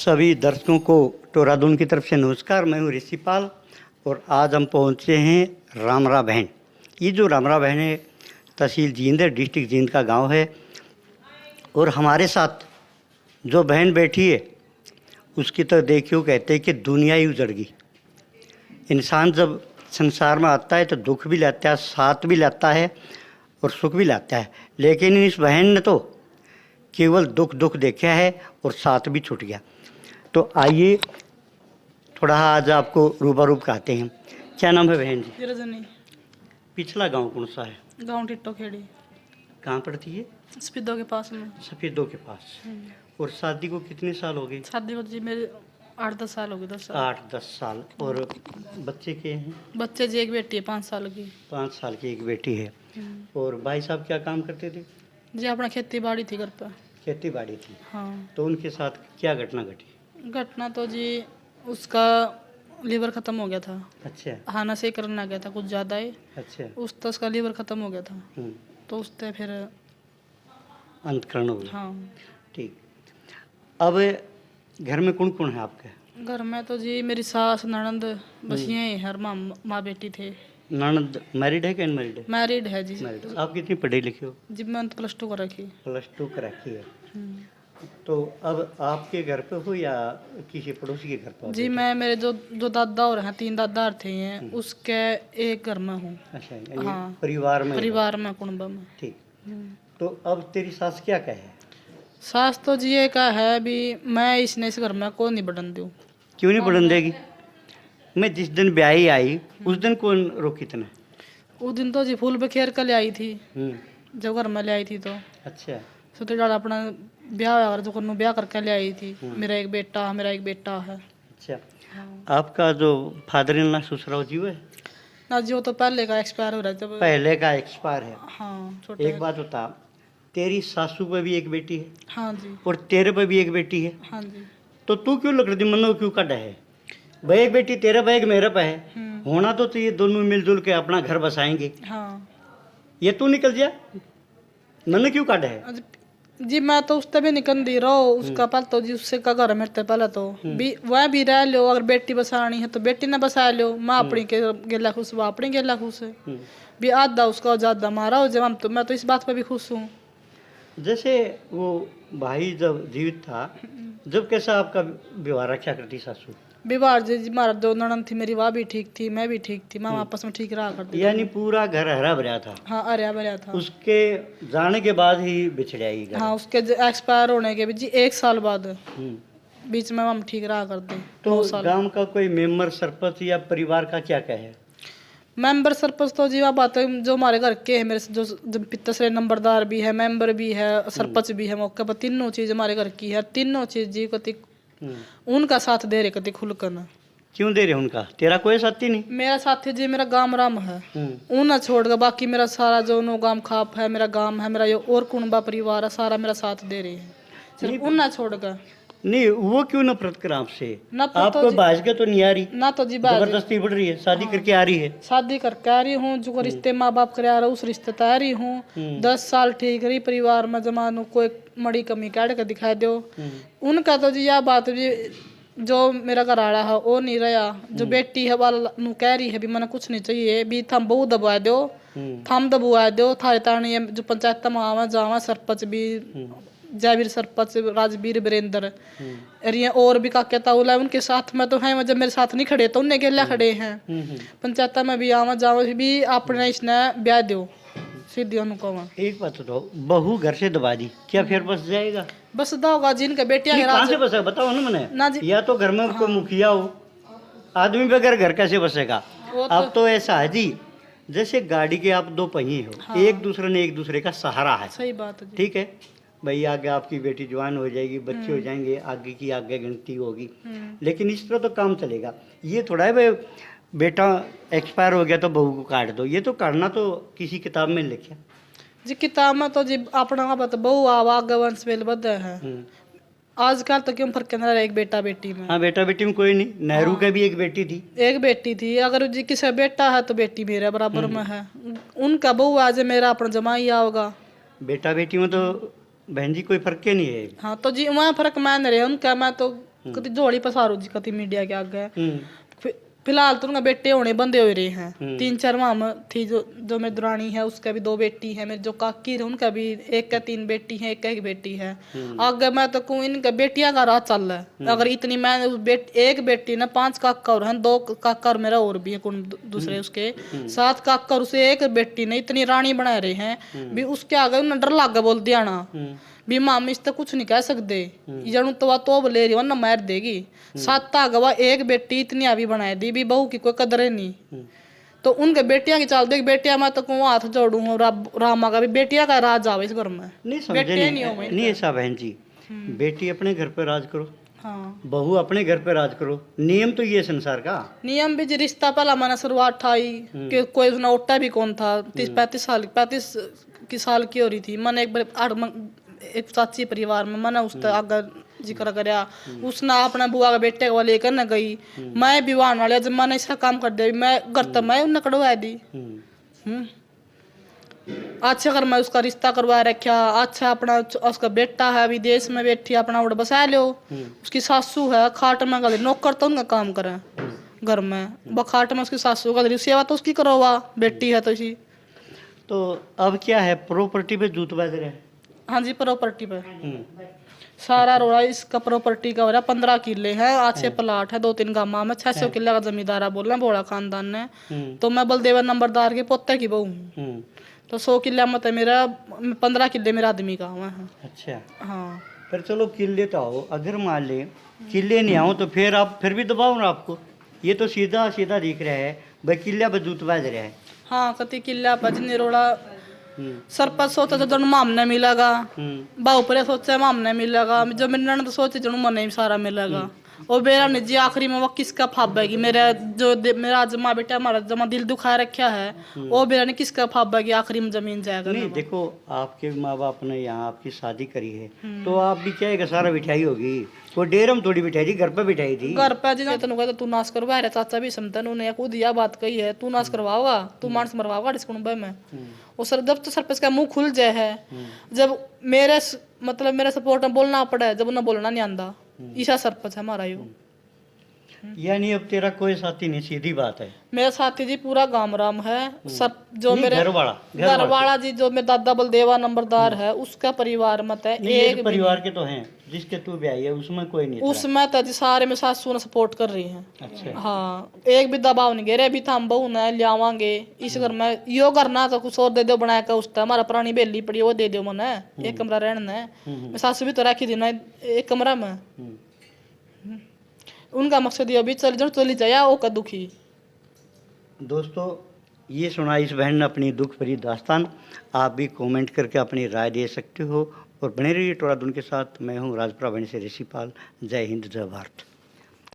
सभी दर्शकों को टोरादून की तरफ से नमस्कार। मैं हूँ ऋषिपाल और आज हम पहुँचे हैं रामरा बहन। ये जो रामरा बहन है तहसील जींद है, डिस्ट्रिक्ट जींद का गांव है। और हमारे साथ जो बहन बैठी है उसकी तो देखियो कहते हैं कि दुनिया ही उजड़ गई। इंसान जब संसार में आता है तो दुख भी लाता है, साथ भी लाता है और सुख भी लाता है, लेकिन इस बहन ने तो केवल दुख देखा है और साथ भी छूट गया। तो आइए थोड़ा आज आपको रूबरू कराते हैं। क्या नाम है बहन जी? रजनी। पिछला गांव कौन सा है? गांव टिट्टो खेड़ी। कहाँ पड़ती है? सफेदों के पास में। सफेदों के पास। और शादी को कितने साल हो गए? शादी को जी मेरे 8-10 साल हो गए। 10 साल। 8-10 साल। और बच्चे के हैं? बच्चे जी एक बेटी है 5 साल की। 5 साल की एक बेटी है। और भाई साहब क्या काम करते थे? जी अपना खेती बाड़ी थी घर पर। खेती बाड़ी थी। हाँ। तो उनके साथ क्या घटना घटी? घटना तो जी उसका लीवर ख़त्म हो गया था। अच्छा। खाना से ही करना गया था कुछ ज़्यादा ही। अच्छा। तो उसका लीवर ख़त्म हो गया था। तो उससे फिर अंतकरण हो गया। हाँ। ठीक। अब घर में कौन कौन है आपके? घर में तो जी मेरी सास ननद बस यही हर माँ बेटी थे। ननद मैरिड है कि अनमैरिड है? मैरिड है जी। मैरिड। आप कितनी पढ़े लिखे हो? जी मैं तो +2 कर रखी। +2 कर रखी है। तो अब आपके घर पे हो या किसी पड़ोसी के घर पे? जी मैं मेरे जो दादा और हैं 3 दादा थे हैं उसके एक घर में हूँ। अच्छा, यानी हाँ। परिवार में कुटुंब में। ठीक। तो अब तेरी सास क्या कहे? सास तो जी ये कहा है भी मैं इसने इस घर में को नहीं बढ़न दूँ। क्यों नहीं बढ़न देगी? मैं जिस दिन ब्याही आई उस दिन कौन रोकी तने? उस दिन तो जी फूल बखेर कर ले आई थी जब घर में ले आई थी तो। अच्छा। तो अपना ब्याह जो ब्याह करके ले आई थी। मेरा एक बेटा है। अच्छा। आपका जो फादर इन लॉ ससुराल जीव है? ना जी वो तो पहले का एक्सपायर हो रहा है। जब पहले का एक्सपायर है। हाँ छोटे। एक बात बता, तेरी सासू पे भी एक बेटी है? हाँ जी। और तेरे पे भी एक बेटी है? हाँ जी। तो तू क्यों लग रही मनो क्यों कट है? भाई एक बेटी तेरे पे एक मेरे पे है, होना तो ये दोनों मिलजुल के अपना घर बसाएंगे। हाँ। ये तू निकल जा, मन क्यों काट है? जी मैं तो उससे भी निकल दी रहो उसका पल तो जी उससे का घर मेरे पहले तो भी वह भी रह लो। अगर बेटी बसानी है तो बेटी ने बसा लो। मैं अपनी के गेला खुश, वो अपनी गेला खुश है। भी आधा उसका ज्यादा मारा हो जब हम तो मैं तो इस बात पे भी खुश हूँ। जैसे वो भाई जब जीवित था जब कैसा आपका व्यवहार रखा करती सासू? विवाह जी हमारा दो ननद थी, मेरी वाह भी ठीक थी, मैं भी ठीक थी, माँ आपस में ठीक रहा करते। यानी पूरा घर हरा भरा था? हाँ हरा भरा था। उसके जाने के बाद ही बिछड़ आई घर? हाँ उसके एक्सपायर होने के भी जी 1 साल बाद बीच में हम ठीक रहा करते। तो गांव का कोई मेंबर सरपंच या परिवार का क्या कहे? मेंबर सरपंच तो जी आप बात है जो हमारे घर के है, मेरे जो पितसरे नंबरदार भी है, मेंबर भी है, सरपंच भी है मौके पर। तीनों चीज हमारे घर की है। तीनों चीज जी कति उनका साथ दे रहे कति खुलकर। क्यों दे रहे उनका? तेरा कोई साथी नहीं? मेरा साथी जी मेरा गांव राम है। उन्हें छोड़ कर बाकी मेरा सारा जो नो गांव खाप है, मेरा गांव है, मेरा ये और कुनबा परिवार है, सारा मेरा साथ दे रही है। सिर्फ उन्हें छोड़ कर नहीं। वो क्यों नफरत कर आपसे? नफरत आपको तो बाज के तो नहीं आ रही ना तो जी जबरदस्ती बढ़ रही है, शादी करके आ रही है? शादी करके आ रही हूँ जो रिश्ते माँ बाप करे आ रहा उस रिश्ते तैयारी हूँ। 10 साल ठीक रही परिवार में, जमानू कोई मड़ी कमी काट कर दिखा दो। उनका तो जी यह बात जी जो मेरा घर आड़ा है वो नहीं रहा। जो बेटी है वाला कह रही है भी मैंने कुछ नहीं चाहिए भी थम बहु दबा दो, थम दबुआ दो थारे तानी जो पंचायत में आवा जावा सरपंच भी जयवीर सरपंच राजवीर वीरेंद्र और भी काके ताउला उनके साथ में तो हैं। जब मेरे साथ नहीं खड़े तो उन्हें अकेला खड़े हैं। पंचायत में भी आवा जावा भी आपने इसने ब्याह दो सीधी उनको। एक बात तो बहू घर से दबा दी, क्या फिर बस जाएगा? बस होगा जिनका बेटियां कहाँ से बसेगा बताओ ना मैंने ना जी। या तो घर में कोई मुखिया हो, आदमी बगैर घर कैसे बसेगा? अब तो ऐसा है जी जैसे गाड़ी के आप 2 पहिए हो, एक दूसरे ने एक दूसरे का सहारा है। सही बात है। ठीक है भाई, आगे आपकी बेटी जवान हो जाएगी, बच्चे हो जाएंगे, आगे की आगे गिनती होगी, लेकिन इस तरह तो काम चलेगा। ये थोड़ा है भाई बेटा एक्सपायर हो गया तो बहू को काट दो, ये तो काटना तो किसी किताब में लिखा जी। किताब में तो जी अपना बात बहु आगे वंश वेल बद है। आजकल तो क्यों फर्क नहीं रहा एक बेटा बेटी में? हाँ बेटा बेटी में कोई नहीं। नेहरू के भी एक बेटी थी। एक बेटी थी। अगर जी किसी बेटा है तो बेटी मेरे बराबर में है। उनका बहू आज मेरा अपना जमाई आओगा। बेटा बेटी में तो बहन जी कोई फर्क ही नहीं है। हाँ तो जी वहाँ फर्क मान रहे उनका। मैं तो कति जोड़ी पसारो जी कति मीडिया के आगे हम्म, फिलहाल तो उनका बेटे होने बंदे हो रहे हैं। 3-4 माह में थी जो मेरी दुरानी है उसका भी 2 बेटी है, मेरी जो काकी है उनका भी एक का 3 बेटी है, एक का 1 बेटी है। आगे मैं तो कहूँ इनका बेटियां का राह चल रहा है। अगर इतनी मैं एक बेटी ना 5 काका और हैं, 2 काका और मेरा और भी है कौन दूसरे उसके 7 काका और उसे एक बेटी ने इतनी रानी बना रहे हैं भी उसके आगे उन्हें डर लग गया बोल दिया ना भी मामी इस तक कुछ नहीं कह सकते जनु तो ले रही वरना मार देगी। 7 गवा एक बेटी इतनी अभी बनाई दी भी बहू की कोई कदर है नहीं। तो उनके बेटियां की चाल देख बेटियां मैं तो कहूँ हाथ जोड़ू रामा का भी बेटियां का राज आवे इस घर में। नहीं समझे बेटे नहीं, हो नहीं ऐसा बहन जी, बेटी अपने घर पे राज करो, हाँ बहू अपने घर पे राज करो, नियम तो ये संसार का। नियम भी जी रिश्ता पहला मैंने शुरुआत ठाई कि कोई उसने ओटा भी कौन था 35 की साल की हो रही थी। मैंने एक बार एक चाची परिवार में मैंने उसका आगे जिक्र कराया उसने अपने बुआ के बेटे को लेकर न गई। मैं विवाह वाले जब मैंने इसका काम कर दिया मैं घर तक मैं उन्हें कड़वा दी। अच्छा अगर मैं उसका रिश्ता करवा रखा अच्छा अपना उसका बेटा है विदेश में बैठी अपना उड़ बसा लो। उसकी सासू है खाट में गली नौकर तो उनका काम करे घर में बखाट में उसकी सासू का सेवा तो उसकी करो हुआ बेटी है तो इसी। तो अब क्या है, प्रॉपर्टी पे जूत बाज रहे हैं। हाँ जी प्रॉपर्टी पे सारा रोड़ा इसका प्रॉपर्टी का हो रहा 15 किले है, अच्छे प्लाट है 2-3 गाँव में 600 किले का जमींदार बोल रहे बोड़ा खानदान ने। तो मैं बलदेवा नंबरदार के पोते की बहू हूँ तो 100 किले मत है मेरा 15 किले मेरा आदमी का हुआ है। अच्छा हाँ पर चलो किले तो आओ, अगर मान ले किले नहीं आओ तो फिर आप फिर भी दबाओ ना आपको। ये तो सीधा सीधा दिख रहा है भाई किला पे जूत बाज रहा है। हाँ कति किला बजने रोड़ा सरपंच सोचा जो जन मामने मिलेगा बाऊ पर सोचा मामने मिलेगा जो मेरी ननद सोचे जन मन ही सारा मिलेगा और मेरा निजी आखिरी में वो किसका फाबेगी मेरा जो मेरा आज माँ बेटा हमारा जमा दिल दुखा रखा है वो मेरा ने किसका फाबेगी आखिरी में जमीन जाएगा। नहीं देखो आपके माँ बाप ने यहाँ आपकी शादी करी है तो आप भी चाहेगा सारा बिठाई होगी, कोई डेरम थोड़ी बिठाई थी, घर पे बिठाई थी। घर पे जी तेन कहता तू नाश करवा रहा चाचा भी समझता उन्होंने खुद यह बात कही है तू नाश करवाओगा तू मानस मरवाओगा इस कुंबे में। और सर जब तो सरपंच का मुंह खुल जाए है जब मेरे मतलब मेरे सपोर्ट में बोलना पड़ा जब उन्हें बोलना नहीं आंदा ईशा सरपंच है हमारा यो। यानी अब तेरा कोई साथी नहीं, सीधी बात है। मेरा साथी जी पूरा गांव राम है सब जो नहीं, मेरे घर वाला जी जो मेरे दादा बलदेवा नंबरदार है उसका परिवार मत है एक परिवार के तो हैं जिसके तू भी आई है उसमें कोई नहीं उसमें तो जी सारे में सासू ने सपोर्ट कर रही है। अच्छा हाँ एक भी दबाव नहीं घेरे अभी तो हम बहू न लियावांगे इस घर में यो करना तो कुछ और दे दो बना कर उसका हमारा पुरानी बेली पड़ी वो दे दो मैंने एक कमरा रहना है सासू भी तो रखी थी ना एक कमरा में। उनका मकसद ये अभी चली जाए वो का दुखी। दोस्तों ये सुना इस बहन ने अपनी दुख भरी दास्तान। आप भी कमेंट करके अपनी राय दे सकते हो और बने रहिए टोरा दून के साथ। मैं हूँ राजपुरा बहन से ऋषिपाल। जय हिंद जय भारत।